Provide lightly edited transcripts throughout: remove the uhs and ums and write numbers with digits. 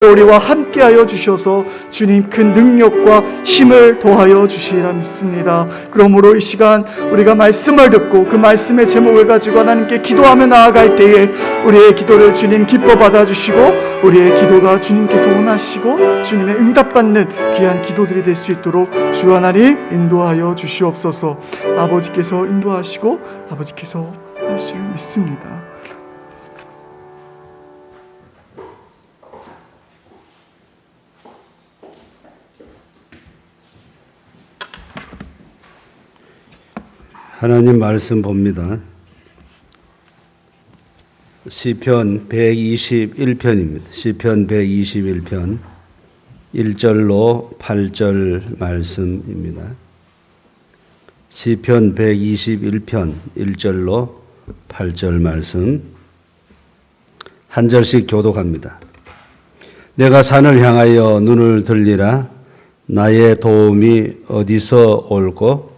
우리와 함께하여 주셔서 주님 큰 능력과 힘을 더하여 주시리라 믿습니다. 그러므로 이 시간 우리가 말씀을 듣고 그 말씀의 제목을 가지고 하나님께 기도하며 나아갈 때에 우리의 기도를 주님 기뻐 받아주시고 우리의 기도가 주님께서 원하시고 주님의 응답받는 귀한 기도들이 될 수 있도록 주 하나님 인도하여 주시옵소서. 아버지께서 인도하시고 아버지께서 할 줄 믿습니다. 하나님 말씀 봅니다. 시편 121편입니다. 시편 121편 1절로 8절 말씀입니다. 시편 121편 1절로 8절 말씀 한 절씩 교독합니다. 내가 산을 향하여 눈을 들리라. 나의 도움이 어디서 올꼬?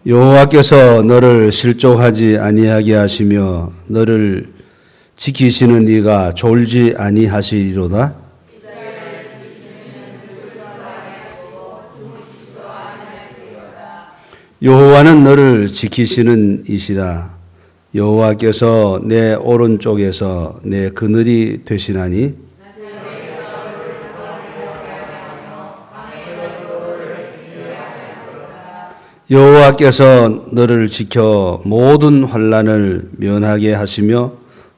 여호와께서 너를 실족하지 아니하게 하시며 너를 지키시는 이가 졸지 아니하시리로다. 여호와는 너를 지키시는 이시라. 여호와께서 내 오른쪽에서 내 그늘이 되시나니 여호와께서 너를 지켜 모든 환난을 면하게 하시며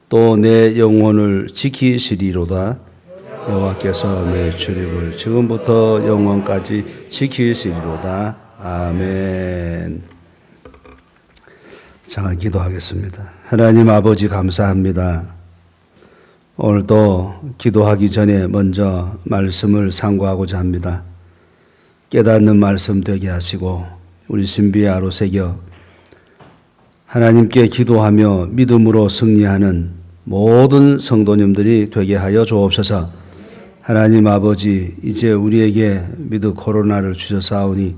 또 내 영혼을 지키시리로다. 여호와께서 내 출입을 지금부터 영원까지 지키시리로다. 아멘. 자, 기도하겠습니다. 하나님 아버지 감사합니다. 오늘도 기도하기 전에 먼저 말씀을 상고하고자 합니다. 깨닫는 말씀 되게 하시고 우리 신비의 아로 새겨 하나님께 기도하며 믿음으로 승리하는 모든 성도님들이 되게 하여 주옵소서. 하나님 아버지, 이제 우리에게 위드 코로나를 주셨사오니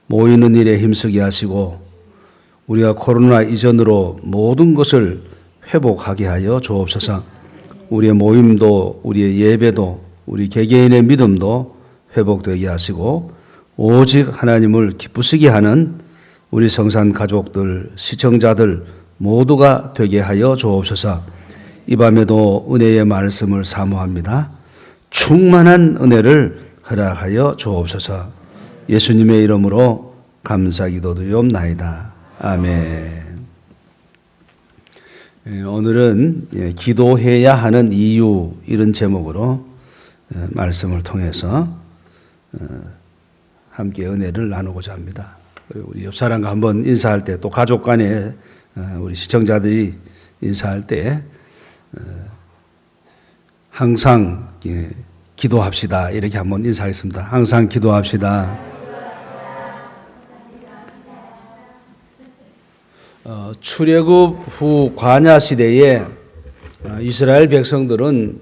모이는 일에 힘쓰게 하시고 우리가 코로나 이전으로 모든 것을 회복하게 하여 주옵소서. 우리의 모임도 우리의 예배도 우리 개개인의 믿음도 회복되게 하시고 오직 하나님을 기쁘시게 하는 우리 성산 가족들, 시청자들 모두가 되게 하여 주옵소서. 이 밤에도 은혜의 말씀을 사모합니다. 충만한 은혜를 허락하여 주옵소서. 예수님의 이름으로 감사 기도드리옵나이다. 아멘. 오늘은 기도해야 하는 이유 이런 제목으로 말씀을 통해서 함께 은혜를 나누고자 합니다. 우리 옆 사람과 한번 인사할 때 또 가족 간에 우리 시청자들이 인사할 때 항상 기도합시다 이렇게 한번 인사하겠습니다. 항상 기도합시다. 출애굽 후 광야 시대에 이스라엘 백성들은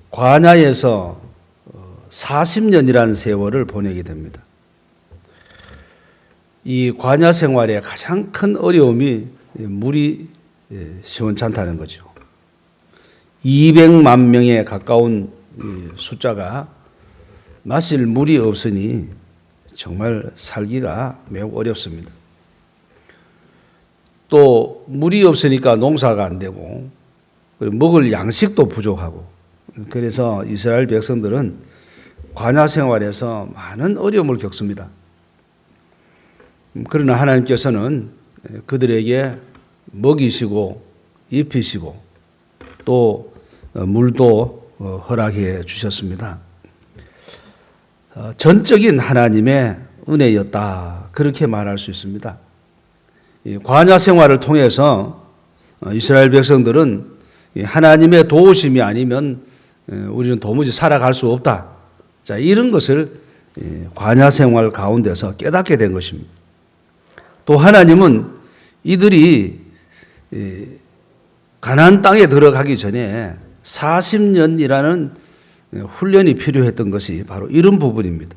광야에서 40년이라는 세월을 보내게 됩니다. 이 광야 생활의 가장 큰 어려움이 물이 시원찮다는 거죠. 200만 명에 가까운 숫자가 마실 물이 없으니 정말 살기가 매우 어렵습니다. 또 물이 없으니까 농사가 안 되고 먹을 양식도 부족하고 그래서 이스라엘 백성들은 광야 생활에서 많은 어려움을 겪습니다. 그러나 하나님께서는 그들에게 먹이시고 입히시고 또 물도 허락해 주셨습니다. 전적인 하나님의 은혜였다 그렇게 말할 수 있습니다. 광야 생활을 통해서 이스라엘 백성들은 하나님의 도우심이 아니면 우리는 도무지 살아갈 수 없다. 자, 이런 것을 광야 생활 가운데서 깨닫게 된 것입니다. 또 하나님은 이들이 가나안 땅에 들어가기 전에 40년이라는 훈련이 필요했던 것이 바로 이런 부분입니다.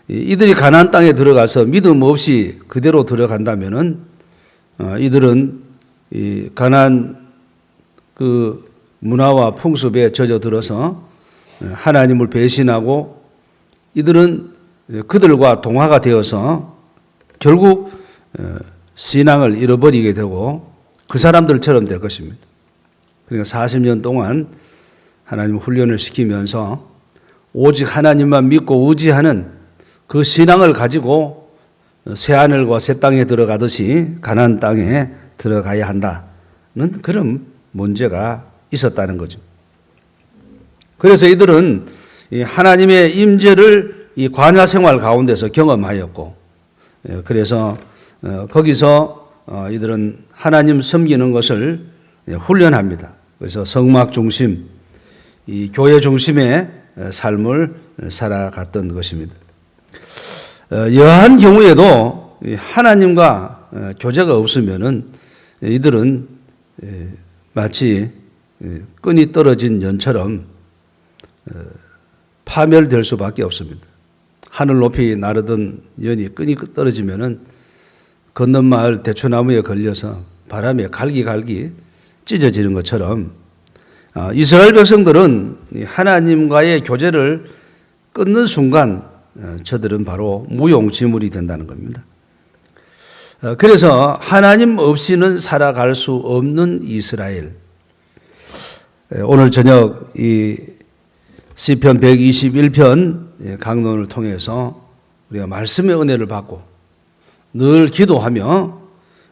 이들이 가나안 땅에 들어가서 믿음 없이 그대로 들어간다면은 이들은 이 가나안 그 문화와 풍습에 젖어들어서 하나님을 배신하고 이들은 그들과 동화가 되어서 결국 신앙을 잃어버리게 되고 그 사람들처럼 될 것입니다. 그러니까 40년 동안 하나님 훈련을 시키면서 오직 하나님만 믿고 의지하는 그 신앙을 가지고 새하늘과 새 땅에 들어가듯이 가나안 땅에 들어가야 한다는 그런 문제가 있었다는 거죠. 그래서 이들은 하나님의 임재를 이 광야 생활 가운데서 경험하였고, 그래서 거기서 이들은 하나님 섬기는 것을 훈련합니다. 그래서 성막 중심, 이 교회 중심의 삶을 살아갔던 것입니다. 여한 경우에도 하나님과 교제가 없으면은 이들은 마치 끈이 떨어진 연처럼 파멸될 수밖에 없습니다. 하늘 높이 나르던 연이 끈이 떨어지면은 건넌 마을 대추나무에 걸려서 바람에 갈기갈기 찢어지는 것처럼 이스라엘 백성들은 하나님과의 교제를 끊는 순간 저들은 바로 무용지물이 된다는 겁니다. 그래서 하나님 없이는 살아갈 수 없는 이스라엘. 오늘 저녁 이 시편 121편 강론을 통해서 우리가 말씀의 은혜를 받고 늘 기도하며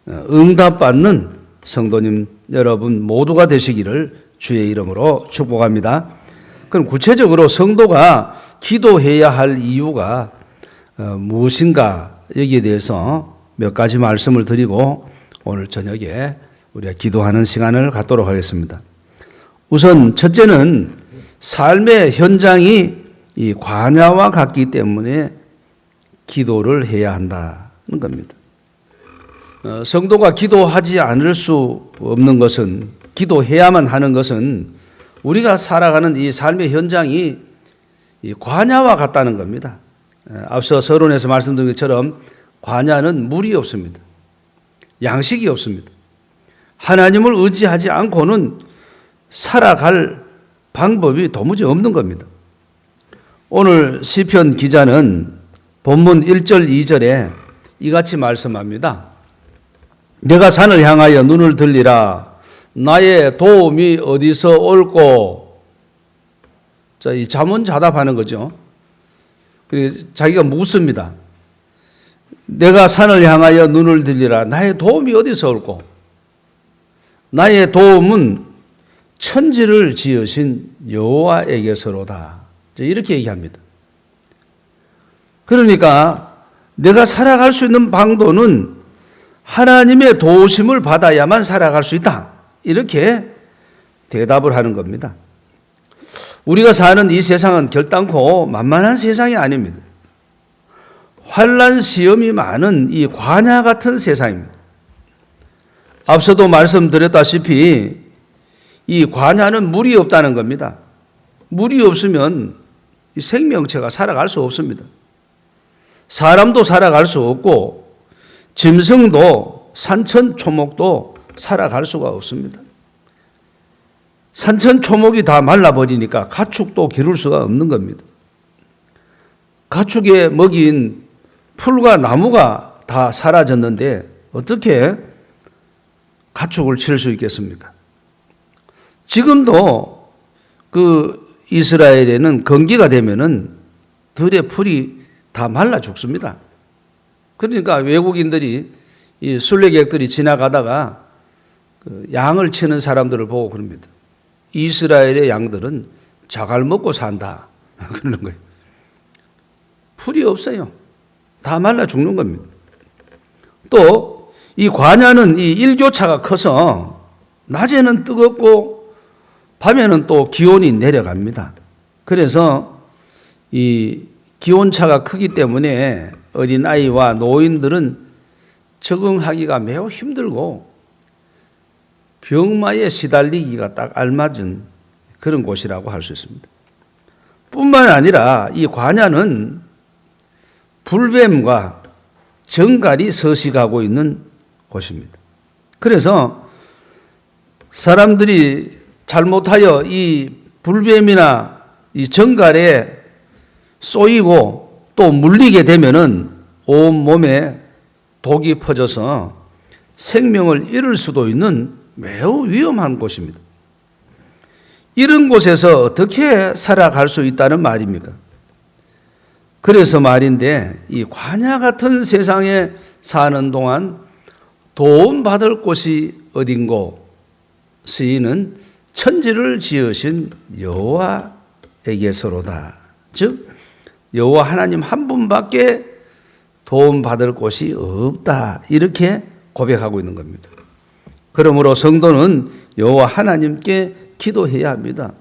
응답받는 성도님 여러분 모두가 되시기를 주의 이름으로 축복합니다. 그럼 구체적으로 성도가 기도해야 할 이유가 무엇인가 여기에 대해서 몇 가지 말씀을 드리고 오늘 저녁에 우리가 기도하는 시간을 갖도록 하겠습니다. 우선 첫째는 삶의 현장이 이 광야와 같기 때문에 기도를 해야 한다는 겁니다. 성도가 기도하지 않을 수 없는 것은, 기도해야만 하는 것은 우리가 살아가는 이 삶의 현장이 이 광야와 같다는 겁니다. 앞서 서론에서 말씀드린 것처럼 광야는 물이 없습니다. 양식이 없습니다. 하나님을 의지하지 않고는 살아갈 방법이 도무지 없는 겁니다. 오늘 시편 기자는 본문 1절 2절에 이같이 말씀합니다. 내가 산을 향하여 눈을 들리라. 나의 도움이 어디서 올꼬. 자, 이 자문자답하는 거죠. 그리고 자기가 묻습니다. 내가 산을 향하여 눈을 들리라. 나의 도움이 어디서 올꼬. 나의 도움은 천지를 지으신 여호와에게서로다. 이렇게 얘기합니다. 그러니까 내가 살아갈 수 있는 방도는 하나님의 도우심을 받아야만 살아갈 수 있다. 이렇게 대답을 하는 겁니다. 우리가 사는 이 세상은 결단코 만만한 세상이 아닙니다. 환난 시험이 많은 이 광야 같은 세상입니다. 앞서도 말씀드렸다시피 이 광야는 물이 없다는 겁니다. 물이 없으면 이 생명체가 살아갈 수 없습니다. 사람도 살아갈 수 없고 짐승도 산천초목도 살아갈 수가 없습니다. 산천초목이 다 말라버리니까 가축도 기를 수가 없는 겁니다. 가축의 먹이인 풀과 나무가 다 사라졌는데 어떻게 가축을 칠 수 있겠습니까? 지금도 그 이스라엘에는 건기가 되면은 들의 풀이 다 말라 죽습니다. 그러니까 외국인들이 이 순례객들이 지나가다가 그 양을 치는 사람들을 보고 그럽니다. 이스라엘의 양들은 자갈 먹고 산다. 그러는 거예요. 풀이 없어요. 다 말라 죽는 겁니다. 또 이 광야는 이 일교차가 커서 낮에는 뜨겁고 밤에는 또 기온이 내려갑니다. 그래서 이 기온차가 크기 때문에 어린아이와 노인들은 적응하기가 매우 힘들고 병마에 시달리기가 딱 알맞은 그런 곳이라고 할 수 있습니다. 뿐만 아니라 이 광야는 불뱀과 정갈이 서식하고 있는 곳입니다. 그래서 사람들이 잘못하여 이 불뱀이나 이 정갈에 쏘이고 또 물리게 되면은 온 몸에 독이 퍼져서 생명을 잃을 수도 있는 매우 위험한 곳입니다. 이런 곳에서 어떻게 살아갈 수 있다는 말입니까? 그래서 말인데 이 광야 같은 세상에 사는 동안 도움받을 곳이 어딘고 스이는 천지를 지으신 여호와에게서로다. 즉 여호와 하나님 한 분밖에 도움받을 곳이 없다. 이렇게 고백하고 있는 겁니다. 그러므로 성도는 여호와 하나님께 기도해야 합니다.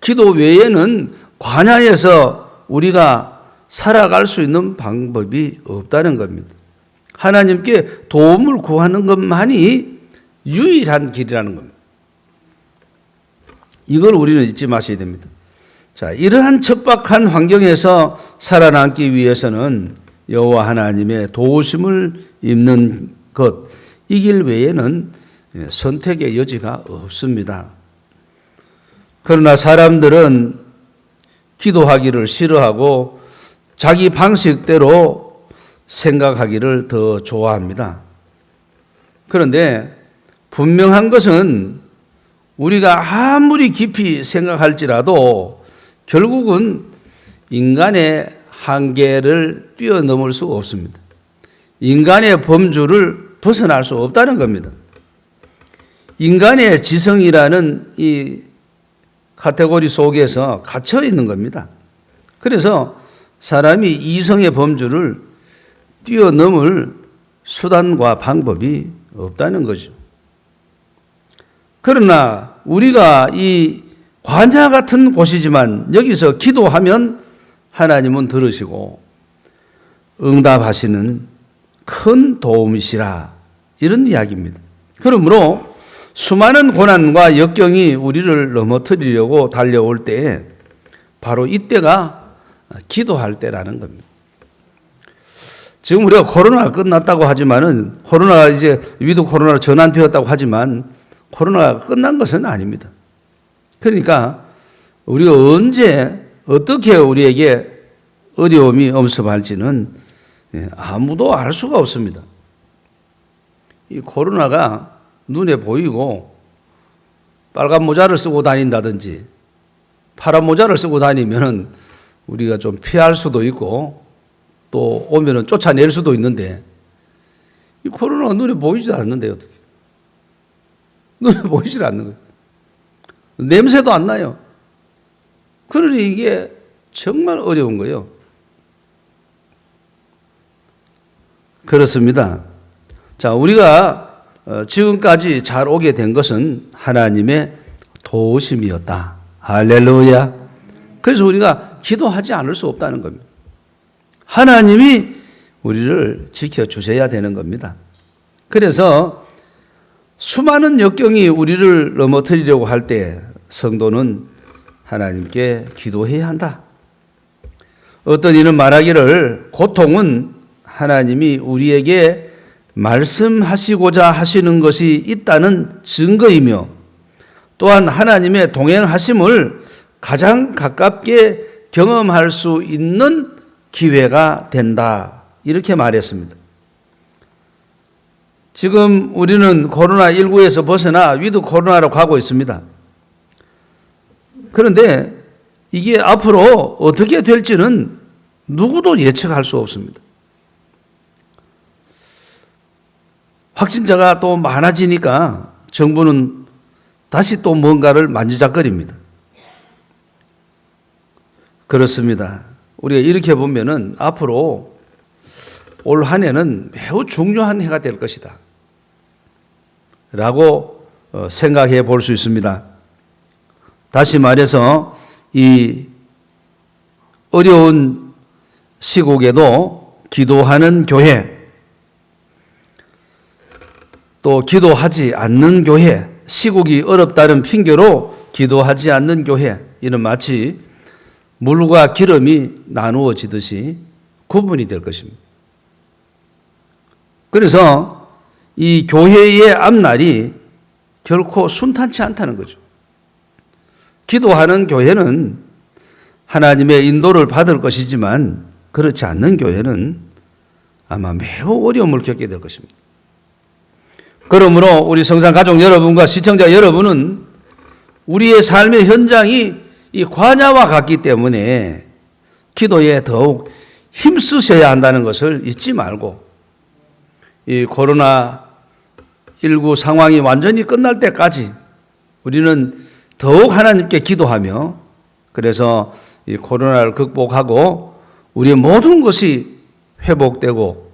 기도 외에는 광야에서 우리가 살아갈 수 있는 방법이 없다는 겁니다. 하나님께 도움을 구하는 것만이 유일한 길이라는 겁니다. 이걸 우리는 잊지 마셔야 됩니다. 자, 이러한 척박한 환경에서 살아남기 위해서는 여호와 하나님의 도우심을 입는 것, 이 길 외에는 선택의 여지가 없습니다. 그러나 사람들은 기도하기를 싫어하고 자기 방식대로 생각하기를 더 좋아합니다. 그런데 분명한 것은 우리가 아무리 깊이 생각할지라도 결국은 인간의 한계를 뛰어넘을 수 없습니다. 인간의 범주를 벗어날 수 없다는 겁니다. 인간의 지성이라는 이 카테고리 속에서 갇혀 있는 겁니다. 그래서 사람이 이성의 범주를 뛰어넘을 수단과 방법이 없다는 거죠. 그러나 우리가 이 광야 같은 곳이지만 여기서 기도하면 하나님은 들으시고 응답하시는 큰 도움이시라, 이런 이야기입니다. 그러므로 수많은 고난과 역경이 우리를 넘어뜨리려고 달려올 때 바로 이때가 기도할 때라는 겁니다. 지금 우리가 코로나가 끝났다고 하지만은, 코로나가 이제 위드 코로나로 전환되었다고 하지만 코로나가 끝난 것은 아닙니다. 그러니까 우리가 언제 어떻게 우리에게 어려움이 엄습할지는 아무도 알 수가 없습니다. 이 코로나가 눈에 보이고 빨간 모자를 쓰고 다닌다든지 파란 모자를 쓰고 다니면은 우리가 좀 피할 수도 있고 또 오면은 쫓아낼 수도 있는데, 이 코로나가 눈에 보이지도 않는데 어떻게? 눈에 보이질 않는 거예요. 냄새도 안 나요. 그러니 이게 정말 어려운 거예요. 그렇습니다. 자, 우리가 지금까지 잘 오게 된 것은 하나님의 도우심이었다. 할렐루야. 그래서 우리가 기도하지 않을 수 없다는 겁니다. 하나님이 우리를 지켜주셔야 되는 겁니다. 그래서 수많은 역경이 우리를 넘어뜨리려고 할 때 성도는 하나님께 기도해야 한다. 어떤 이는 말하기를 고통은 하나님이 우리에게 말씀하시고자 하시는 것이 있다는 증거이며 또한 하나님의 동행하심을 가장 가깝게 경험할 수 있는 기회가 된다. 이렇게 말했습니다. 지금 우리는 코로나19에서 벗어나 위드 코로나로 가고 있습니다. 그런데 이게 앞으로 어떻게 될지는 누구도 예측할 수 없습니다. 확진자가 또 많아지니까 정부는 다시 또 뭔가를 만지작거립니다. 그렇습니다. 우리가 이렇게 보면은 앞으로 올 한 해는 매우 중요한 해가 될 것이다 라고 생각해 볼 수 있습니다. 다시 말해서 이 어려운 시국에도 기도하는 교회, 또 기도하지 않는 교회, 시국이 어렵다는 핑계로 기도하지 않는 교회, 이는 마치 물과 기름이 나누어지듯이 구분이 될 것입니다. 그래서 이 교회의 앞날이 결코 순탄치 않다는 거죠. 기도하는 교회는 하나님의 인도를 받을 것이지만 그렇지 않는 교회는 아마 매우 어려움을 겪게 될 것입니다. 그러므로 우리 성산 가족 여러분과 시청자 여러분은 우리의 삶의 현장이 이 광야와 같기 때문에 기도에 더욱 힘쓰셔야 한다는 것을 잊지 말고 이 코로나19 상황이 완전히 끝날 때까지 우리는 더욱 하나님께 기도하며 그래서 이 코로나를 극복하고 우리의 모든 것이 회복되고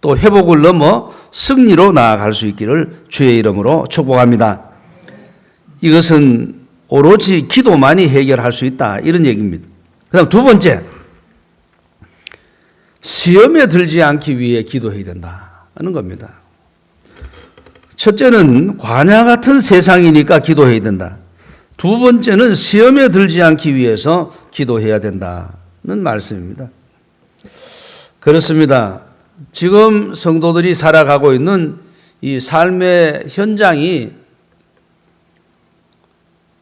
또 회복을 넘어 승리로 나아갈 수 있기를 주의 이름으로 축복합니다. 이것은 오로지 기도만이 해결할 수 있다 이런 얘기입니다. 그 다음 두 번째, 시험에 들지 않기 위해 기도해야 된다는 겁니다. 첫째는 광야 같은 세상이니까 기도해야 된다. 두 번째는 시험에 들지 않기 위해서 기도해야 된다는 말씀입니다. 그렇습니다. 지금 성도들이 살아가고 있는 이 삶의 현장이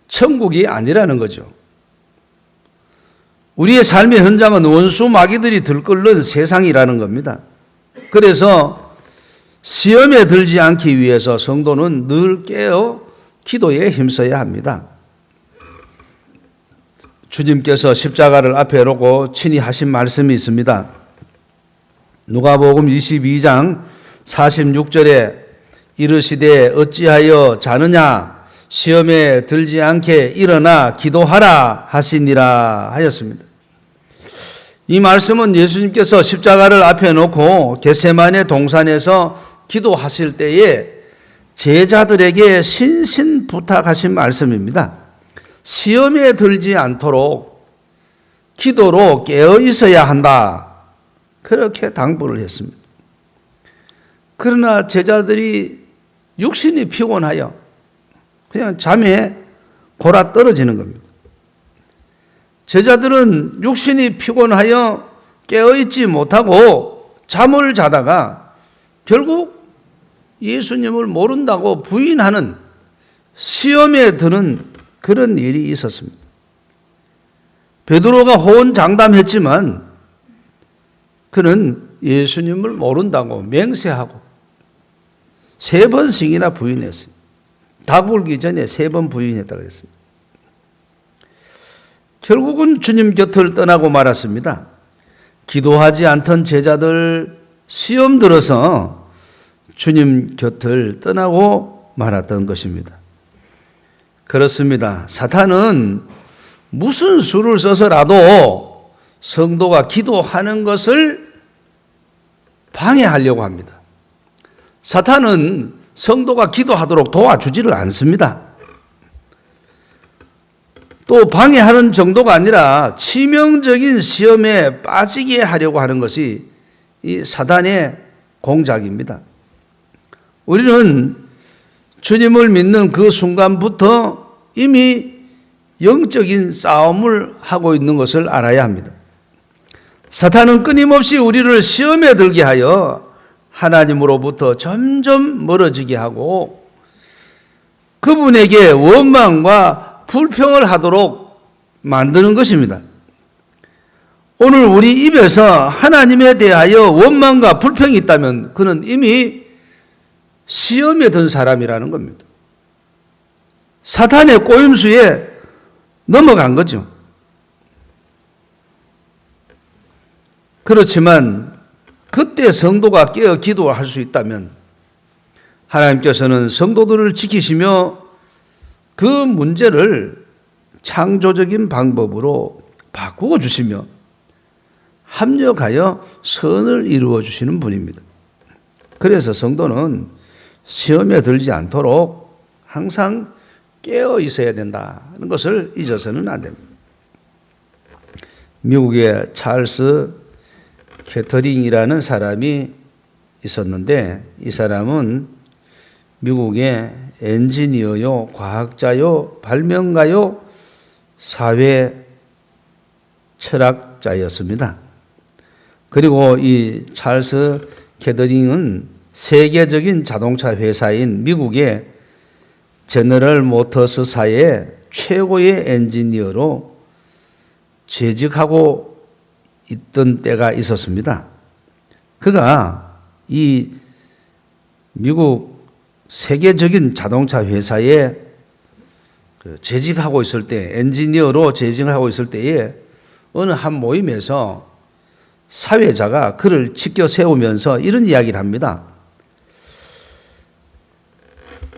천국이 아니라는 거죠. 우리의 삶의 현장은 원수 마귀들이 들끓는 세상이라는 겁니다. 그래서 시험에 들지 않기 위해서 성도는 늘 깨어 기도에 힘써야 합니다. 주님께서 십자가를 앞에 놓고 친히 하신 말씀이 있습니다. 누가복음 22장 46절에 이르시되 어찌하여 자느냐 시험에 들지 않게 일어나 기도하라 하시니라 하였습니다. 이 말씀은 예수님께서 십자가를 앞에 놓고 겟세마네 동산에서 기도하실 때에 제자들에게 신신 부탁하신 말씀입니다. 시험에 들지 않도록 기도로 깨어 있어야 한다. 그렇게 당부를 했습니다. 그러나 제자들이 육신이 피곤하여 그냥 잠에 골아 떨어지는 겁니다. 제자들은 육신이 피곤하여 깨어있지 못하고 잠을 자다가 결국 예수님을 모른다고 부인하는 시험에 드는 그런 일이 있었습니다. 베드로가 호언장담했지만 그는 예수님을 모른다고 맹세하고 3번씩이나 부인했어요. 다불기 전에 3번 부인했다고 그랬습니다. 결국은 주님 곁을 떠나고 말았습니다. 기도하지 않던 제자들 시험 들어서 주님 곁을 떠나고 말았던 것입니다. 그렇습니다. 사탄은 무슨 수를 써서라도 성도가 기도하는 것을 방해하려고 합니다. 사탄은 성도가 기도하도록 도와주지를 않습니다. 또 방해하는 정도가 아니라 치명적인 시험에 빠지게 하려고 하는 것이 이 사단의 공작입니다. 우리는 주님을 믿는 그 순간부터 이미 영적인 싸움을 하고 있는 것을 알아야 합니다. 사탄은 끊임없이 우리를 시험에 들게 하여 하나님으로부터 점점 멀어지게 하고 그분에게 원망과 불평을 하도록 만드는 것입니다. 오늘 우리 입에서 하나님에 대하여 원망과 불평이 있다면 그는 이미 시험에 든 사람이라는 겁니다. 사탄의 꼬임수에 넘어간 거죠. 그렇지만 그때 성도가 깨어 기도할 수 있다면 하나님께서는 성도들을 지키시며 그 문제를 창조적인 방법으로 바꾸어 주시며 합력하여 선을 이루어 주시는 분입니다. 그래서 성도는 시험에 들지 않도록 항상 깨어 있어야 된다는 것을 잊어서는 안 됩니다. 미국의 찰스 캐터링이라는 사람이 있었는데 이 사람은 미국의 엔지니어요, 과학자요, 발명가요, 사회 철학자였습니다. 그리고 이 찰스 캐터링은 세계적인 자동차 회사인 미국의 제너럴 모터스사의 최고의 엔지니어로 재직하고 있던 때가 있었습니다. 그가 이 미국 세계적인 자동차 회사에 재직하고 있을 때, 엔지니어로 재직하고 있을 때에 어느 한 모임에서 사회자가 그를 지켜 세우면서 이런 이야기를 합니다.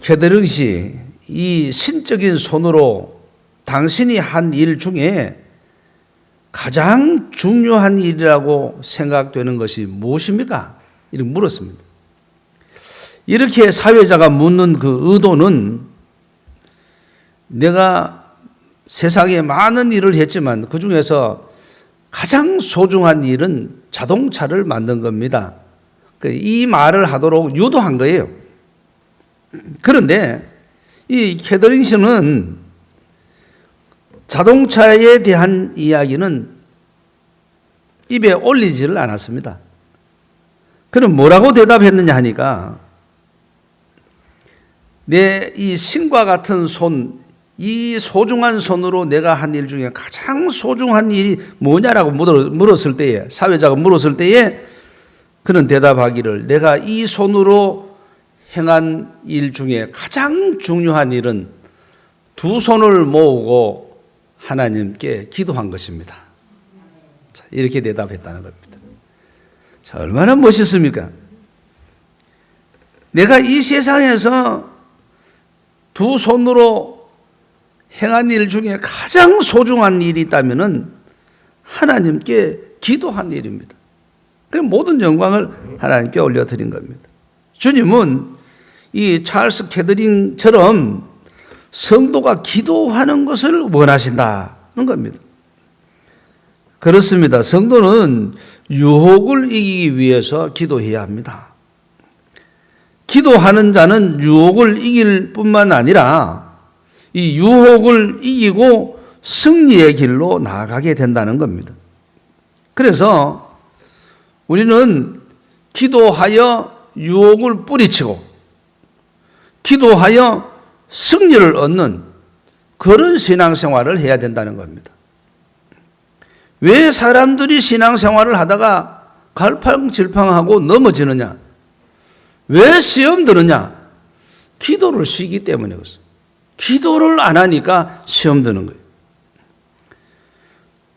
캐더링 씨, 이 신적인 손으로 당신이 한 일 중에 가장 중요한 일이라고 생각되는 것이 무엇입니까? 이렇게 물었습니다. 이렇게 사회자가 묻는 그 의도는 내가 세상에 많은 일을 했지만 그 중에서 가장 소중한 일은 자동차를 만든 겁니다. 이 말을 하도록 유도한 거예요. 그런데 이 캐더링 씨는 자동차에 대한 이야기는 입에 올리지를 않았습니다. 그럼 뭐라고 대답했느냐 하니까 내 이 신과 같은 손, 이 소중한 손으로 내가 한 일 중에 가장 소중한 일이 뭐냐라고 물었을 때에, 사회자가 물었을 때에 그는 대답하기를 내가 이 손으로 행한 일 중에 가장 중요한 일은 두 손을 모으고 하나님께 기도한 것입니다. 자, 이렇게 대답했다는 겁니다. 자, 얼마나 멋있습니까? 내가 이 세상에서 두 손으로 행한 일 중에 가장 소중한 일이 있다면 하나님께 기도한 일입니다. 그럼 모든 영광을 하나님께 올려드린 겁니다. 주님은 이 찰스 캐더링처럼 성도가 기도하는 것을 원하신다는 겁니다. 그렇습니다. 성도는 유혹을 이기기 위해서 기도해야 합니다. 기도하는 자는 유혹을 이길 뿐만 아니라 이 유혹을 이기고 승리의 길로 나아가게 된다는 겁니다. 그래서 우리는 기도하여 유혹을 뿌리치고 기도하여 승리를 얻는 그런 신앙생활을 해야 된다는 겁니다. 왜 사람들이 신앙생활을 하다가 갈팡질팡하고 넘어지느냐? 왜 시험 드느냐? 기도를 쉬기 때문에 그렇습니다. 기도를 안 하니까 시험 드는 거예요.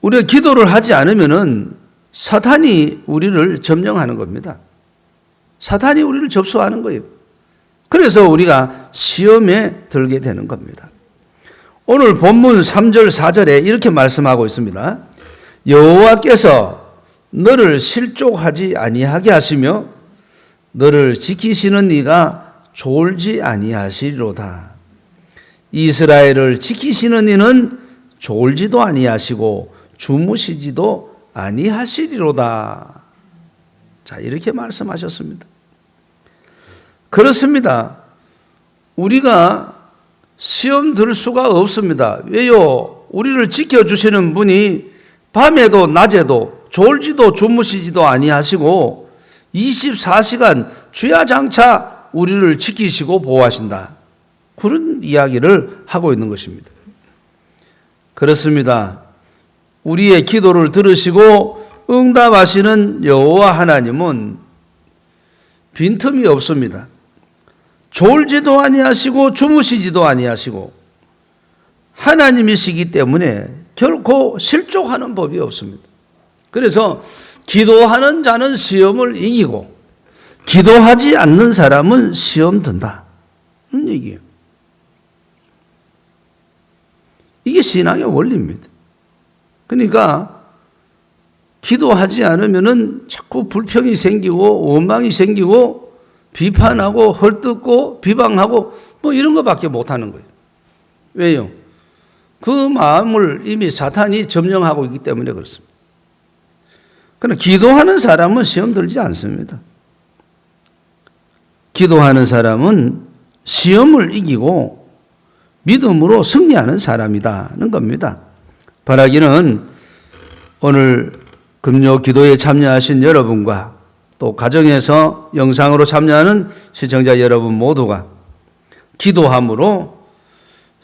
우리가 기도를 하지 않으면은 사탄이 우리를 점령하는 겁니다. 사탄이 우리를 접수하는 거예요. 그래서 우리가 시험에 들게 되는 겁니다. 오늘 본문 3절 4절에 이렇게 말씀하고 있습니다. 여호와께서 너를 실족하지 아니하게 하시며 너를 지키시는 이가 졸지 아니하시리로다. 이스라엘을 지키시는 이는 졸지도 아니하시고 주무시지도 아니하시리로다. 자, 이렇게 말씀하셨습니다. 그렇습니다. 우리가 시험 들 수가 없습니다. 왜요? 우리를 지켜주시는 분이 밤에도 낮에도 졸지도 주무시지도 아니하시고 24시간 주야장차 우리를 지키시고 보호하신다. 그런 이야기를 하고 있는 것입니다. 그렇습니다. 우리의 기도를 들으시고 응답하시는 여호와 하나님은 빈틈이 없습니다. 졸지도 아니하시고 주무시지도 아니하시고 하나님이시기 때문에 결코 실족하는 법이 없습니다. 그래서 기도하는 자는 시험을 이기고 기도하지 않는 사람은 시험 든다. 그런 얘기예요. 이게 신앙의 원리입니다. 그러니까 기도하지 않으면은 자꾸 불평이 생기고 원망이 생기고 비판하고 헐뜯고 비방하고 뭐 이런 것밖에 못하는 거예요. 왜요? 그 마음을 이미 사탄이 점령하고 있기 때문에 그렇습니다. 그러나 기도하는 사람은 시험 들지 않습니다. 기도하는 사람은 시험을 이기고 믿음으로 승리하는 사람이다는 겁니다. 바라기는 오늘 금요 기도에 참여하신 여러분과 또 가정에서 영상으로 참여하는 시청자 여러분 모두가 기도함으로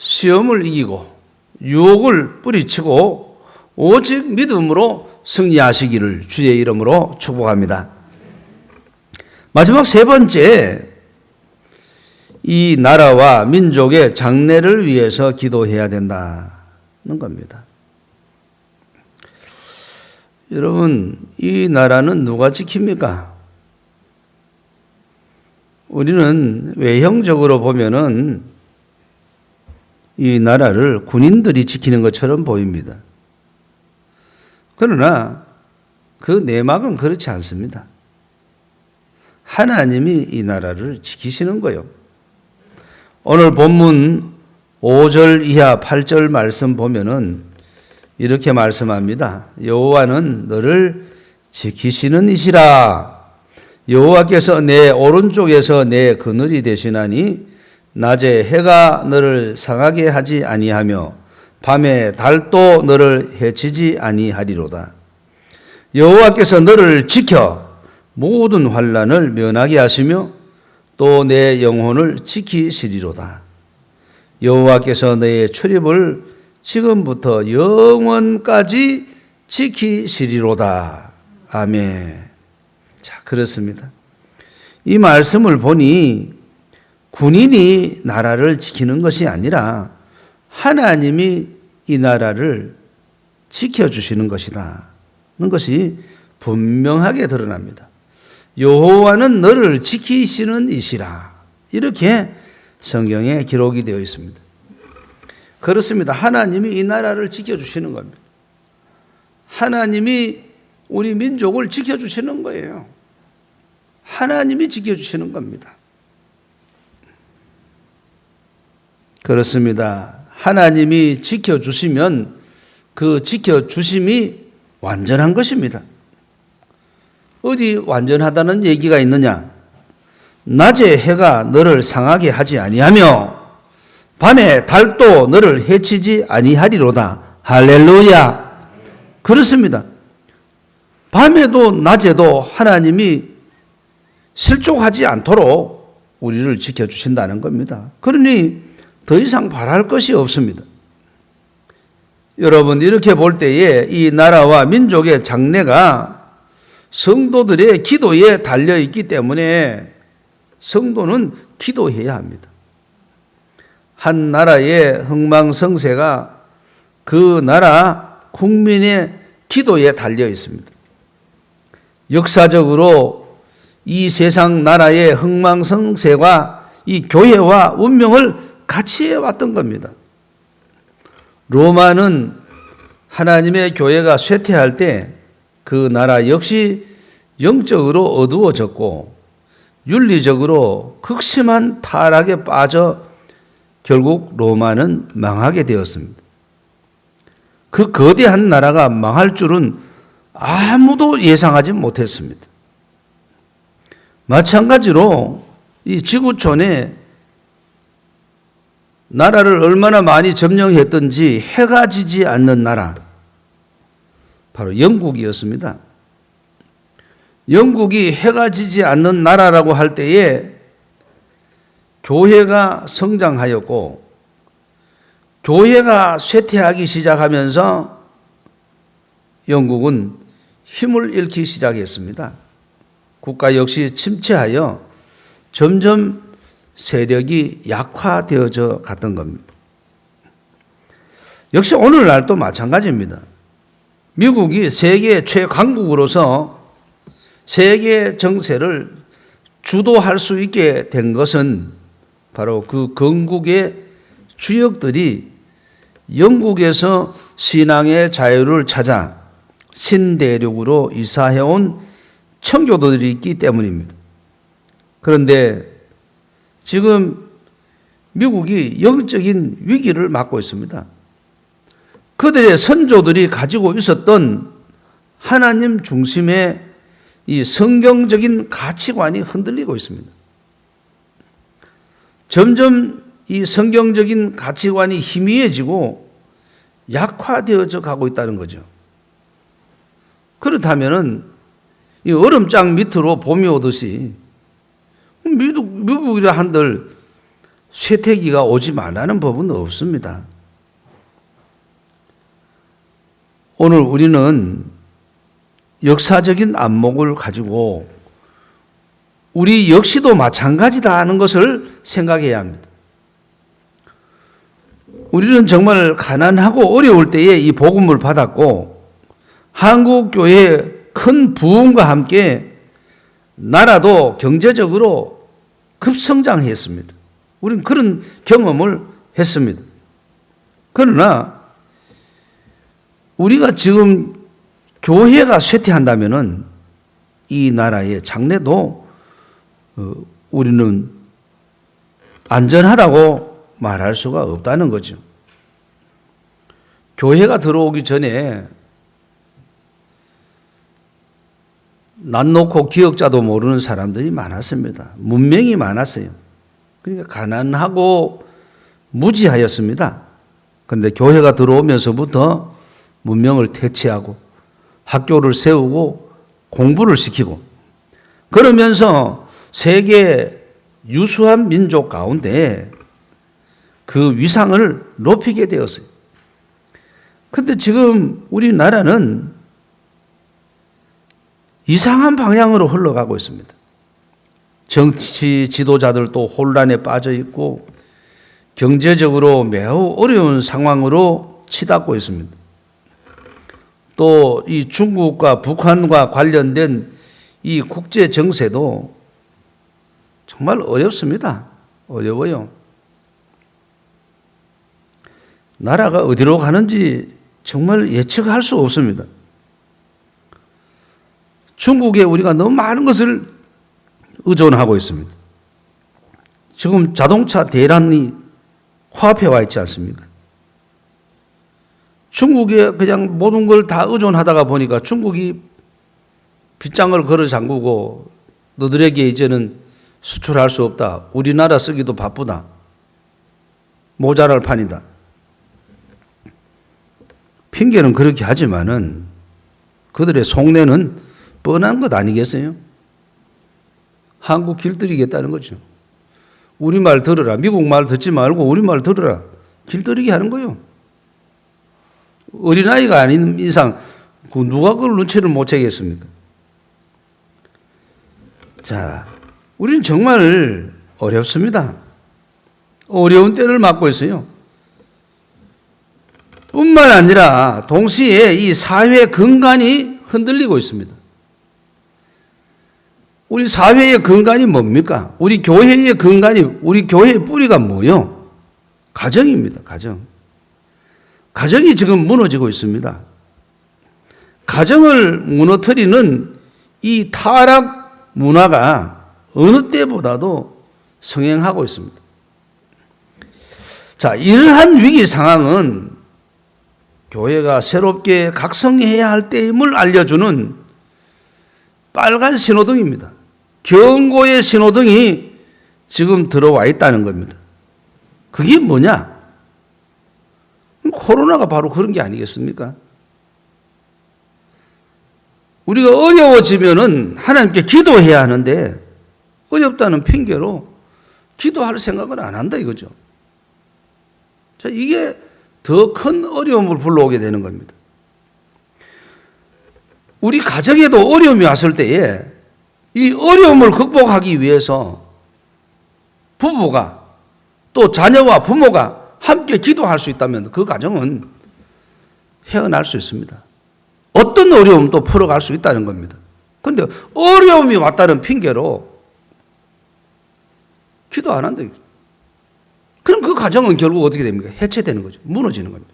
시험을 이기고 유혹을 뿌리치고 오직 믿음으로 승리하시기를 주의 이름으로 축복합니다. 마지막 세 번째, 이 나라와 민족의 장래를 위해서 기도해야 된다는 겁니다. 여러분, 이 나라는 누가 지킵니까? 우리는 외형적으로 보면은 이 나라를 군인들이 지키는 것처럼 보입니다. 그러나 그 내막은 그렇지 않습니다. 하나님이 이 나라를 지키시는 거예요. 오늘 본문 5절 이하 8절 말씀 보면은 이렇게 말씀합니다. 여호와는 너를 지키시는 이시라. 여호와께서 내 오른쪽에서 내 그늘이 되시나니 낮에 해가 너를 상하게 하지 아니하며 밤에 달도 너를 해치지 아니하리로다. 여호와께서 너를 지켜 모든 환난을 면하게 하시며 또 내 영혼을 지키시리로다. 여호와께서 너의 출입을 지금부터 영원까지 지키시리로다. 아멘. 자, 그렇습니다. 이 말씀을 보니 군인이 나라를 지키는 것이 아니라 하나님이 이 나라를 지켜주시는 것이다. 는 것이 분명하게 드러납니다. 여호와는 너를 지키시는 이시라. 이렇게 성경에 기록이 되어 있습니다. 그렇습니다. 하나님이 이 나라를 지켜주시는 겁니다. 하나님이 우리 민족을 지켜주시는 거예요. 하나님이 지켜주시는 겁니다. 그렇습니다. 하나님이 지켜주시면 그 지켜주심이 완전한 것입니다. 어디 완전하다는 얘기가 있느냐? 낮에 해가 너를 상하게 하지 아니하며 밤에 달도 너를 해치지 아니하리로다. 할렐루야. 그렇습니다. 밤에도 낮에도 하나님이 실족하지 않도록 우리를 지켜주신다는 겁니다. 그러니 더 이상 바랄 것이 없습니다. 여러분, 이렇게 볼 때에 이 나라와 민족의 장래가 성도들의 기도에 달려있기 때문에 성도는 기도해야 합니다. 한 나라의 흥망성쇠가 그 나라 국민의 기도에 달려 있습니다. 역사적으로 이 세상 나라의 흥망성쇠가 이 교회와 운명을 같이 해왔던 겁니다. 로마는 하나님의 교회가 쇠퇴할 때 그 나라 역시 영적으로 어두워졌고 윤리적으로 극심한 타락에 빠져 결국 로마는 망하게 되었습니다. 그 거대한 나라가 망할 줄은 아무도 예상하지 못했습니다. 마찬가지로 이 지구촌에 나라를 얼마나 많이 점령했던지 해가 지지 않는 나라, 바로 영국이었습니다. 영국이 해가 지지 않는 나라라고 할 때에 교회가 성장하였고 교회가 쇠퇴하기 시작하면서 영국은 힘을 잃기 시작했습니다. 국가 역시 침체하여 점점 세력이 약화되어져 갔던 겁니다. 역시 오늘날도 마찬가지입니다. 미국이 세계 최강국으로서 세계 정세를 주도할 수 있게 된 것은 바로 그 건국의 주역들이 영국에서 신앙의 자유를 찾아 신대륙으로 이사해온 청교도들이 있기 때문입니다. 그런데 지금 미국이 영적인 위기를 맞고 있습니다. 그들의 선조들이 가지고 있었던 하나님 중심의 이 성경적인 가치관이 흔들리고 있습니다. 점점 이 성경적인 가치관이 희미해지고 약화되어져 가고 있다는 거죠. 그렇다면은 이 얼음장 밑으로 봄이 오듯이 미국이라 한들 쇠퇴기가 오지 말라는 법은 없습니다. 오늘 우리는 역사적인 안목을 가지고 우리 역시도 마찬가지다 하는 것을 생각해야 합니다. 우리는 정말 가난하고 어려울 때에 이 복음을 받았고 한국교회의 큰 부흥과 함께 나라도 경제적으로 급성장했습니다. 우리는 그런 경험을 했습니다. 그러나 우리가 지금 교회가 쇠퇴한다면은 이 나라의 장래도 우리는 안전하다고 말할 수가 없다는 거죠. 교회가 들어오기 전에 낯 놓고 기억자도 모르는 사람들이 많았습니다. 문명이 많았어요. 그러니까 가난하고 무지하였습니다. 그런데 교회가 들어오면서부터 문명을 퇴치하고 학교를 세우고 공부를 시키고 그러면서 세계 유수한 민족 가운데 그 위상을 높이게 되었어요. 그런데 지금 우리나라는 이상한 방향으로 흘러가고 있습니다. 정치 지도자들도 혼란에 빠져 있고 경제적으로 매우 어려운 상황으로 치닫고 있습니다. 또 이 중국과 북한과 관련된 이 국제 정세도 정말 어렵습니다. 어려워요. 나라가 어디로 가는지 정말 예측할 수 없습니다. 중국에 우리가 너무 많은 것을 의존하고 있습니다. 지금 자동차 대란이 코앞에 와 있지 않습니까? 중국에 그냥 모든 걸 다 의존하다가 보니까 중국이 빗장을 걸어 잠그고 너들에게 이제는 수출할 수 없다. 우리나라 쓰기도 바쁘다. 모자랄 판이다. 핑계는 그렇게 하지만은 그들의 속내는 뻔한 것 아니겠어요? 한국 길들이겠다는 거죠. 우리말 들으라. 미국 말 듣지 말고 우리말 들으라. 길들이게 하는 거예요. 어린아이가 아닌 이상 누가 그걸 눈치를 못 채겠습니까? 자, 우리는 정말 어렵습니다. 어려운 때를 맞고 있어요. 뿐만 아니라 동시에 이 사회 근간이 흔들리고 있습니다. 우리 사회의 근간이 뭡니까? 우리 교회의 근간이, 우리 교회의 뿌리가 뭐요? 가정입니다. 가정. 가정이 지금 무너지고 있습니다. 가정을 무너뜨리는 이 타락 문화가 어느 때보다도 성행하고 있습니다. 자, 이러한 위기 상황은 교회가 새롭게 각성해야 할 때임을 알려주는 빨간 신호등입니다. 경고의 신호등이 지금 들어와 있다는 겁니다. 그게 뭐냐? 코로나가 바로 그런 게 아니겠습니까? 우리가 어려워지면은 하나님께 기도해야 하는데 어렵다는 핑계로 기도할 생각을 안 한다 이거죠. 자, 이게 더 큰 어려움을 불러오게 되는 겁니다. 우리 가정에도 어려움이 왔을 때에 이 어려움을 극복하기 위해서 부부가 또 자녀와 부모가 함께 기도할 수 있다면 그 가정은 헤어날 수 있습니다. 어떤 어려움도 풀어갈 수 있다는 겁니다. 그런데 어려움이 왔다는 핑계로 기도 안 한다. 그럼 그 가정은 결국 어떻게 됩니까? 해체되는 거죠. 무너지는 겁니다.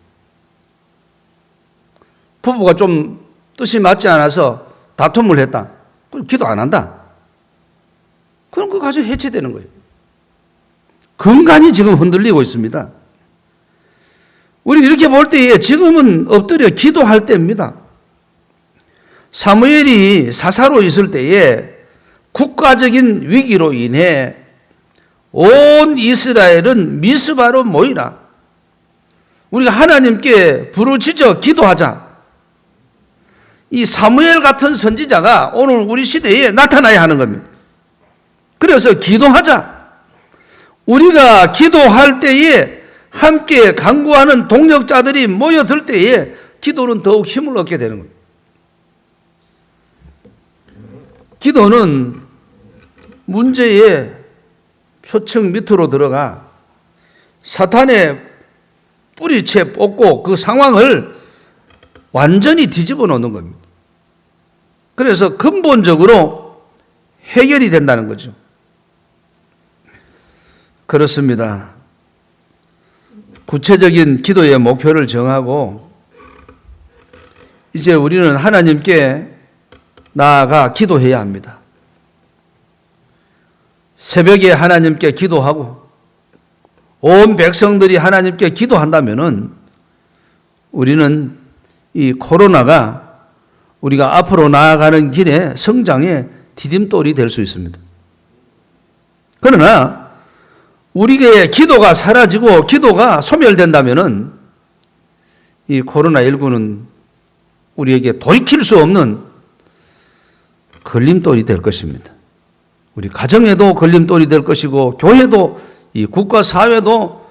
부부가 좀 뜻이 맞지 않아서 다툼을 했다. 그럼 기도 안 한다. 그럼 그 가정이 해체되는 거예요. 근간이 지금 흔들리고 있습니다. 우리 이렇게 볼 때에 지금은 엎드려 기도할 때입니다. 사무엘이 사사로 있을 때에 국가적인 위기로 인해 온 이스라엘은 미스바로 모이라. 우리가 하나님께 부르짖어 기도하자. 이 사무엘 같은 선지자가 오늘 우리 시대에 나타나야 하는 겁니다. 그래서 기도하자. 우리가 기도할 때에 함께 간구하는 동력자들이 모여들 때에 기도는 더욱 힘을 얻게 되는 겁니다. 기도는 문제의 표층 밑으로 들어가 사탄의 뿌리채 뽑고 그 상황을 완전히 뒤집어 놓는 겁니다. 그래서 근본적으로 해결이 된다는 거죠. 그렇습니다. 구체적인 기도의 목표를 정하고 이제 우리는 하나님께 나아가 기도해야 합니다. 새벽에 하나님께 기도하고 온 백성들이 하나님께 기도한다면은 우리는 이 코로나가 우리가 앞으로 나아가는 길에 성장의 디딤돌이 될 수 있습니다. 그러나 우리의 기도가 사라지고 기도가 소멸된다면은 이 코로나19는 우리에게 돌이킬 수 없는 걸림돌이 될 것입니다. 우리 가정에도 걸림돌이 될 것이고 교회도 이 국가 사회도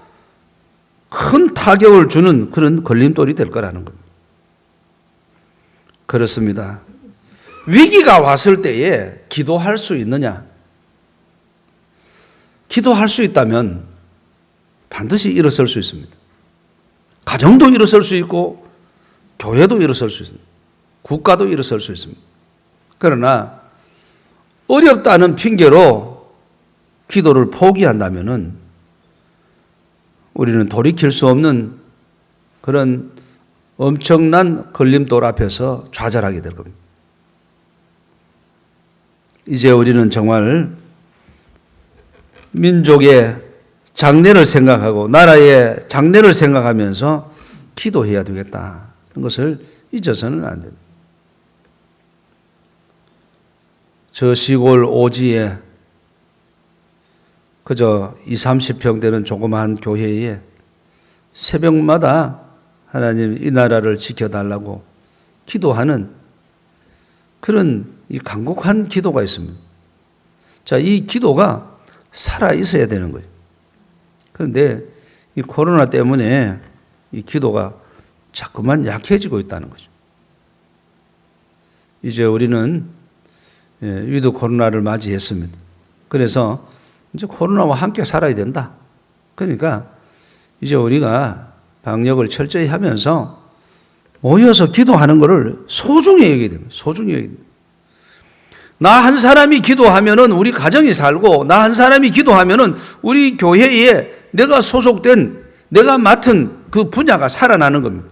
큰 타격을 주는 그런 걸림돌이 될 거라는 겁니다. 그렇습니다. 위기가 왔을 때에 기도할 수 있느냐? 기도할 수 있다면 반드시 일어설 수 있습니다. 가정도 일어설 수 있고 교회도 일어설 수 있습니다. 국가도 일어설 수 있습니다. 그러나 어렵다는 핑계로 기도를 포기한다면은 우리는 돌이킬 수 없는 그런 엄청난 걸림돌 앞에서 좌절하게 될 겁니다. 이제 우리는 정말 민족의 장래를 생각하고 나라의 장래를 생각하면서 기도해야 되겠다는 것을 잊어서는 안 됩니다. 저 시골 오지에 그저 20, 30평 되는 조그마한 교회에 새벽마다 하나님 이 나라를 지켜달라고 기도하는 그런 이 간곡한 기도가 있습니다. 자, 이 기도가 살아 있어야 되는 거예요. 그런데 이 코로나 때문에 이 기도가 자꾸만 약해지고 있다는 거죠. 이제 우리는 위드 코로나를 맞이했습니다. 그래서 이제 코로나와 함께 살아야 된다. 그러니까 이제 우리가 방역을 철저히 하면서 모여서 기도하는 것을 소중히 여겨야 됩니다. 소중히 여겨야 됩니다. 나 한 사람이 기도하면은 우리 가정이 살고 나 한 사람이 기도하면은 우리 교회에 내가 소속된 내가 맡은 그 분야가 살아나는 겁니다.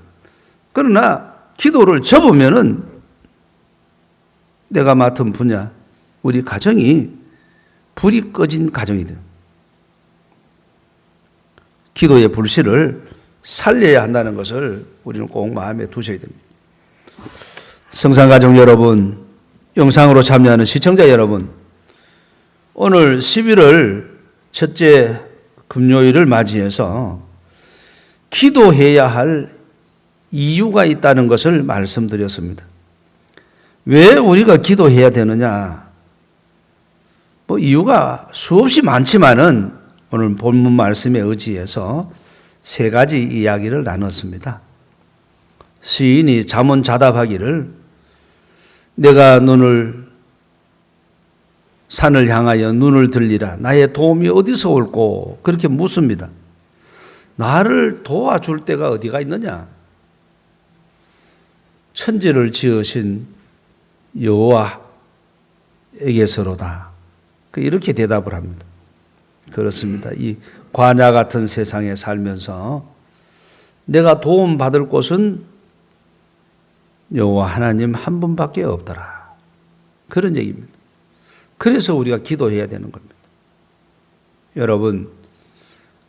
그러나 기도를 접으면은 내가 맡은 분야, 우리 가정이 불이 꺼진 가정이 돼요. 기도의 불씨를 살려야 한다는 것을 우리는 꼭 마음에 두셔야 됩니다. 성산가족 여러분, 영상으로 참여하는 시청자 여러분, 오늘 11월 첫째 금요일을 맞이해서 기도해야 할 이유가 있다는 것을 말씀드렸습니다. 왜 우리가 기도해야 되느냐? 뭐 이유가 수없이 많지만은 오늘 본문 말씀에 의지해서 세 가지 이야기를 나눴습니다. 시인이 잠언자답하기를 내가 산을 향하여 눈을 들리라. 나의 도움이 어디서 올꼬? 그렇게 묻습니다. 나를 도와줄 때가 어디가 있느냐? 천지를 지으신 여호와에게서로다. 이렇게 대답을 합니다. 그렇습니다. 이 광야 같은 세상에 살면서 내가 도움받을 곳은 여호와 하나님 한 분밖에 없더라. 그런 얘기입니다. 그래서 우리가 기도해야 되는 겁니다. 여러분,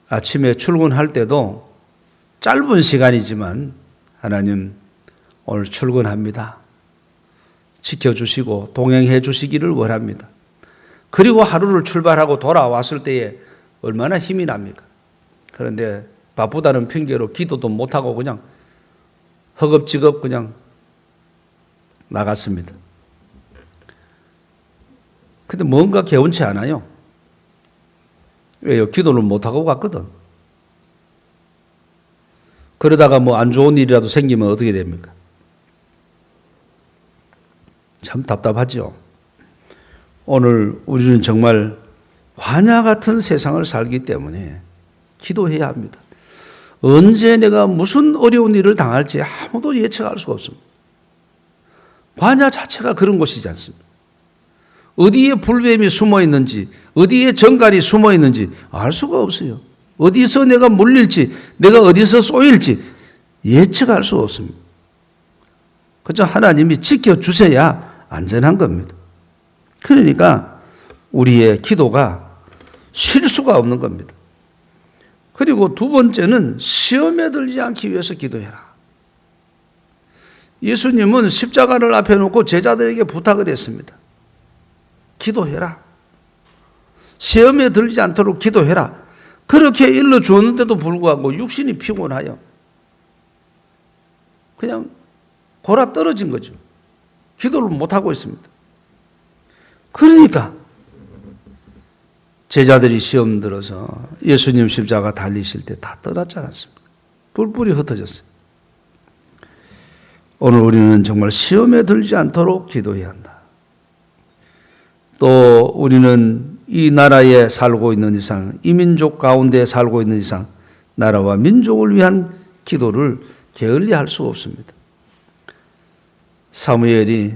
아침에 출근할 때도 짧은 시간이지만 하나님 오늘 출근합니다. 지켜주시고 동행해 주시기를 원합니다. 그리고 하루를 출발하고 돌아왔을 때에 얼마나 힘이 납니까? 그런데 바쁘다는 핑계로 기도도 못하고 그냥 허겁지겁 그냥 나갔습니다. 근데 뭔가 개운치 않아요. 왜요? 기도를 못하고 갔거든. 그러다가 뭐 안 좋은 일이라도 생기면 어떻게 됩니까? 참 답답하죠. 오늘 우리는 정말 광야 같은 세상을 살기 때문에 기도해야 합니다. 언제 내가 무슨 어려운 일을 당할지 아무도 예측할 수가 없습니다. 광야 자체가 그런 곳이지 않습니까? 어디에 불뱀이 숨어 있는지, 어디에 정갈이 숨어 있는지 알 수가 없어요. 어디서 내가 물릴지, 내가 어디서 쏘일지 예측할 수 없습니다. 그저 하나님이 지켜주셔야 안전한 겁니다. 그러니까 우리의 기도가 실수가 없는 겁니다. 그리고 두 번째는 시험에 들지 않기 위해서 기도해라. 예수님은 십자가를 앞에 놓고 제자들에게 부탁을 했습니다. 기도해라. 시험에 들지 않도록 기도해라. 그렇게 일러주었는데도 불구하고 육신이 피곤하여 그냥 골아 떨어진 거죠. 기도를 못하고 있습니다. 그러니까 제자들이 시험 들어서 예수님 십자가 달리실 때 다 떠났지 않았습니까? 뿔뿔이 흩어졌어요. 오늘 우리는 정말 시험에 들지 않도록 기도해야 한다. 또 우리는 이 나라에 살고 있는 이상, 이 민족 가운데 살고 있는 이상 나라와 민족을 위한 기도를 게을리할 수 없습니다. 사무엘이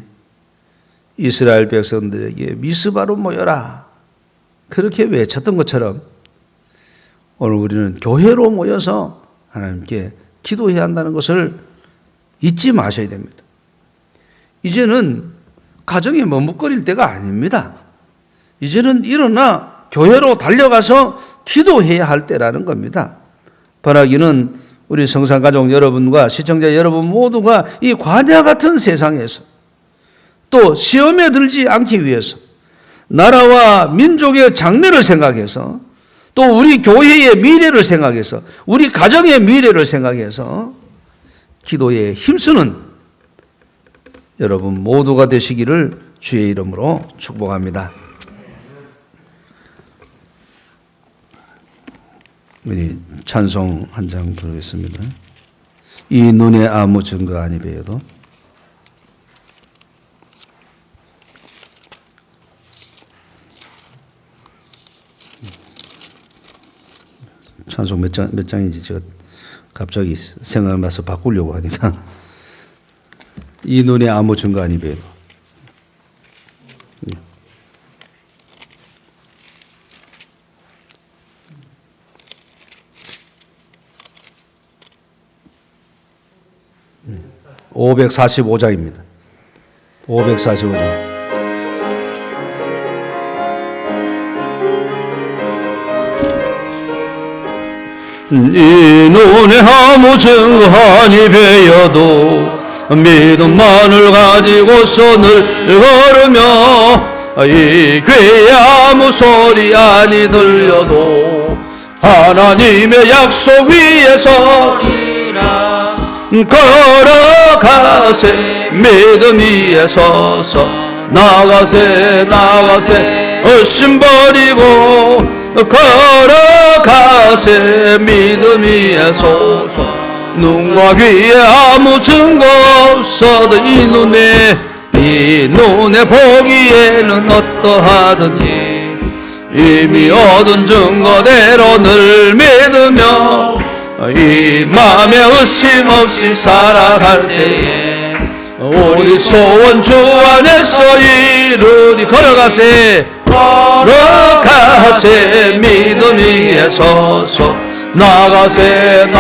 이스라엘 백성들에게 미스바로 모여라 그렇게 외쳤던 것처럼 오늘 우리는 교회로 모여서 하나님께 기도해야 한다는 것을 잊지 마셔야 됩니다. 이제는 가정에 머뭇거릴 때가 아닙니다. 이제는 일어나 교회로 달려가서 기도해야 할 때라는 겁니다. 바라기는 우리 성산가족 여러분과 시청자 여러분 모두가 이 광야 같은 세상에서 또 시험에 들지 않기 위해서 나라와 민족의 장래를 생각해서 또 우리 교회의 미래를 생각해서 우리 가정의 미래를 생각해서 기도에 힘쓰는 여러분 모두가 되시기를 주의 이름으로 축복합니다. 우리 찬송 한 장 부르겠습니다. 이 눈에 아무 증거 아니 배여도. 찬송 몇 장인지 제가 갑자기 생각나서 바꾸려고 하니까 이 눈에 아무 증거 아니 배여도. 네. 545장입니다. 545장. 이 눈에 아무 증거 아니 배여도 믿음만을 가지고서 늘 걸으며 이 귀에 아무 소리 아니 들려도 하나님의 약속 위에 서리라 걸어가세 믿음 위에 서서 나가세 의심 버리고 걸어가세 믿음 위에 서서 눈과 귀에 아무 증거 없어도 이 눈에 보기에는 어떠하든지 이미 얻은 증거대로 늘 믿으며 이 맘에 의심 없이 살아갈 때에 우리 소원 주 안에서 이루리 걸어가세 믿음 위에 서서 나가세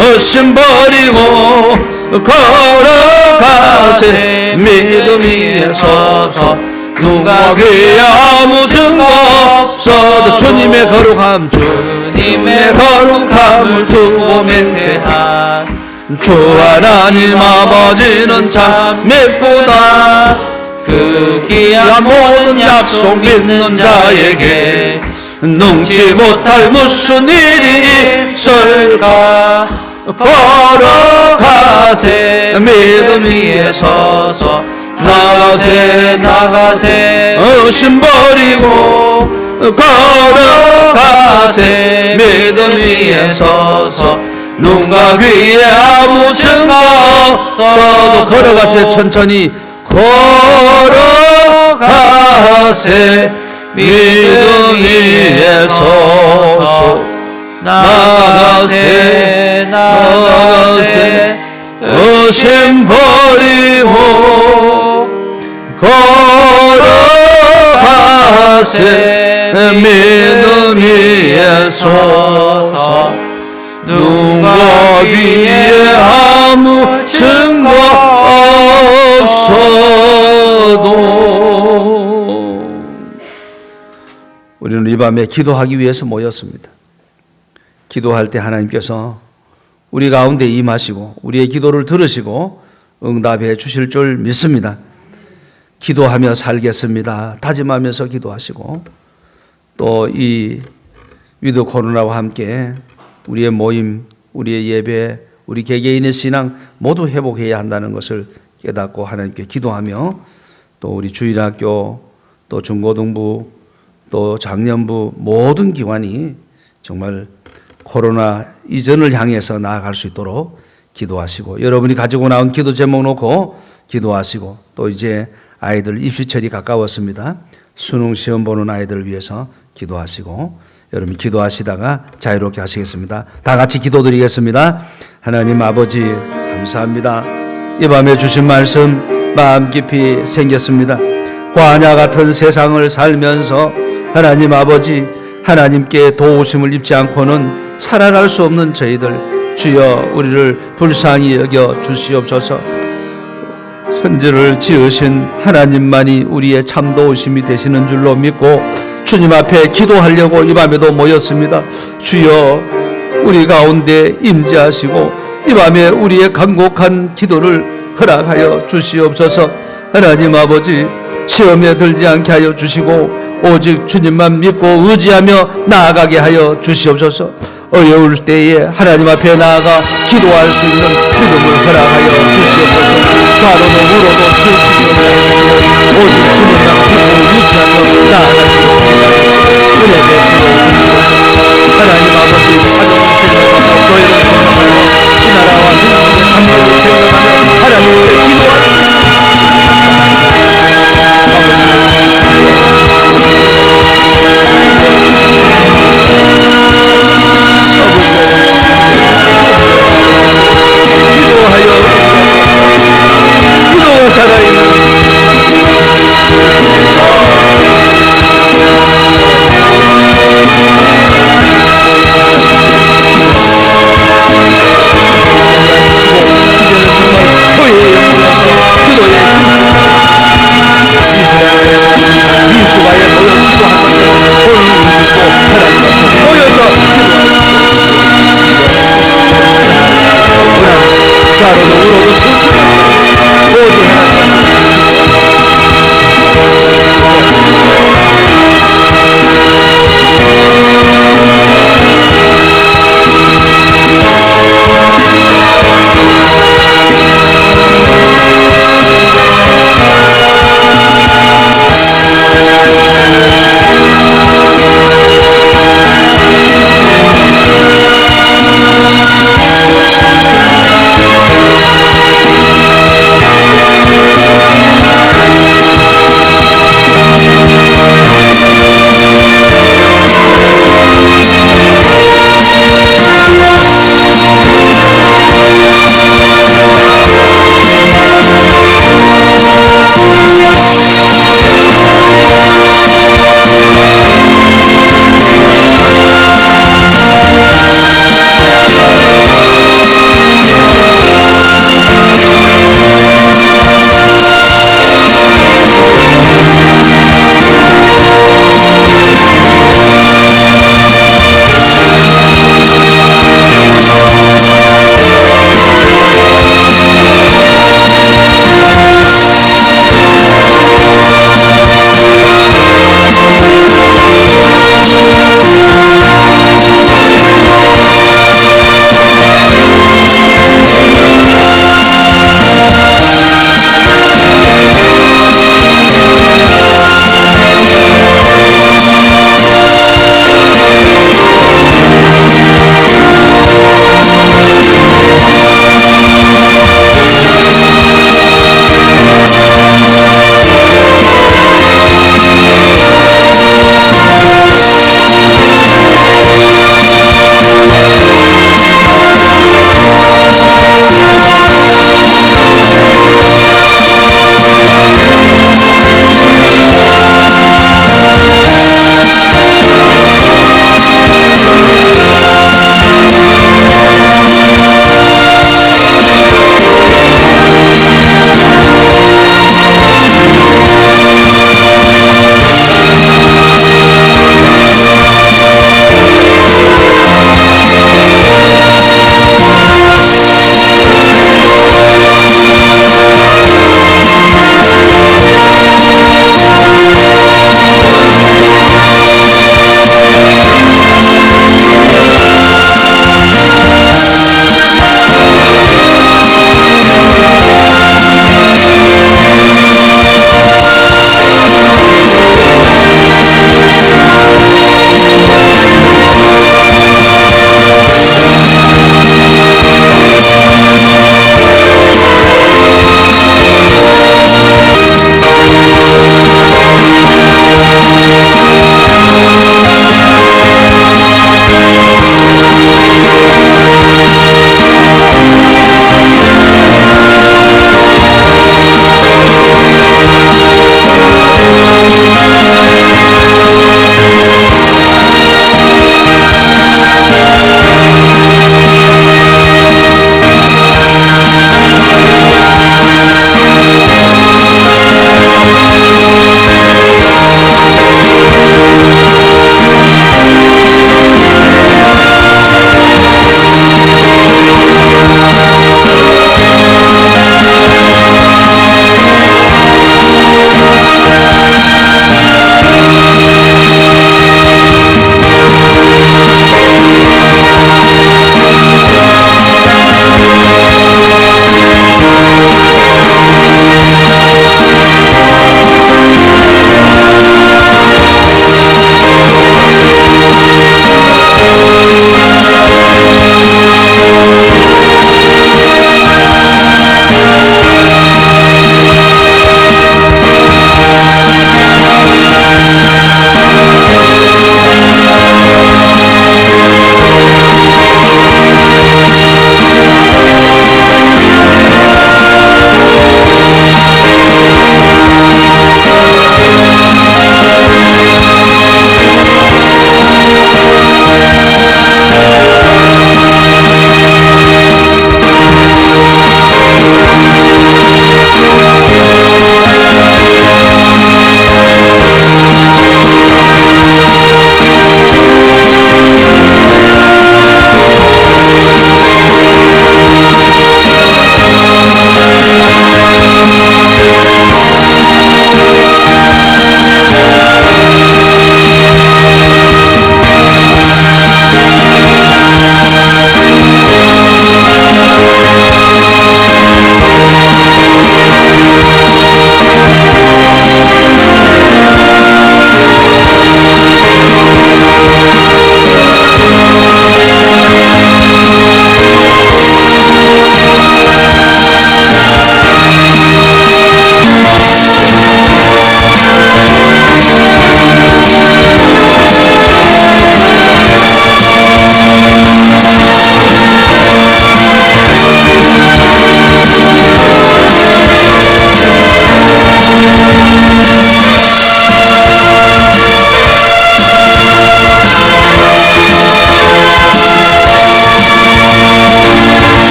의심 버리고 걸어가세 믿음 위에 서서 누가 귀에 아무 증거 없어도 주님의 거룩함을 두고 맹세한 주 하나님 아버지는 참 예쁘다. 그 귀한 모든 약속 믿는 자에게 능치 못할 무슨 일이 있을까. 걸어가세 믿음 위에 서서 나가세 의심 버리고 걸어가세 믿음 위에 서서 눈과 귀에 아무 증거 없어도 걸어가세 천천히 걸어가세 믿음 위에 서서 나가세 의심 버리고 걸어가세 믿음 위에 서서 눈과 귀에 아무 증거 없어도. 우리는 이 밤에 기도하기 위해서 모였습니다. 기도할 때 하나님께서 우리 가운데 임하시고 우리의 기도를 들으시고 응답해 주실 줄 믿습니다. 기도하며 살겠습니다. 다짐하면서 기도하시고 또 이 위드 코로나와 함께 우리의 모임, 우리의 예배, 우리 개개인의 신앙 모두 회복해야 한다는 것을 깨닫고 하나님께 기도하며 또 우리 주일학교, 또 중고등부, 또 장년부 모든 기관이 정말 코로나 이전을 향해서 나아갈 수 있도록 기도하시고 여러분이 가지고 나온 기도 제목 놓고 기도하시고 또 이제 아이들 입시철이 가까웠습니다. 수능 시험 보는 아이들을 위해서 기도하시고 여러분 기도하시다가 자유롭게 하시겠습니다. 다 같이 기도드리겠습니다. 하나님 아버지 감사합니다. 이 밤에 주신 말씀 마음 깊이 생겼습니다. 광야 같은 세상을 살면서 하나님 아버지 하나님께 도우심을 입지 않고는 살아갈 수 없는 저희들 주여 우리를 불쌍히 여겨 주시옵소서. 천지를 지으신 하나님만이 우리의 참 도우심이 되시는 줄로 믿고 주님 앞에 기도하려고 이 밤에도 모였습니다. 주여 우리 가운데 임재하시고 이 밤에 우리의 간곡한 기도를 허락하여 주시옵소서. 하나님 아버지 시험에 들지 않게 하여 주시고 오직 주님만 믿고 의지하며 나아가게 하여 주시옵소서. 어려울 때에 하나님 앞에 나아가 기도할 수 있는 믿음을 허락하여 주시옵소서. 좌로도 우로도 치우치시옵소서. 오직 주님만 믿고 의지하며 나아가시옵소서. 은혜 베풀어 주시옵소서. 하나님 아버지 너희를 생각하며 이 나라와 민족의 장래를 생각하며 하나님께 기도가 살아있는 자로도 우로도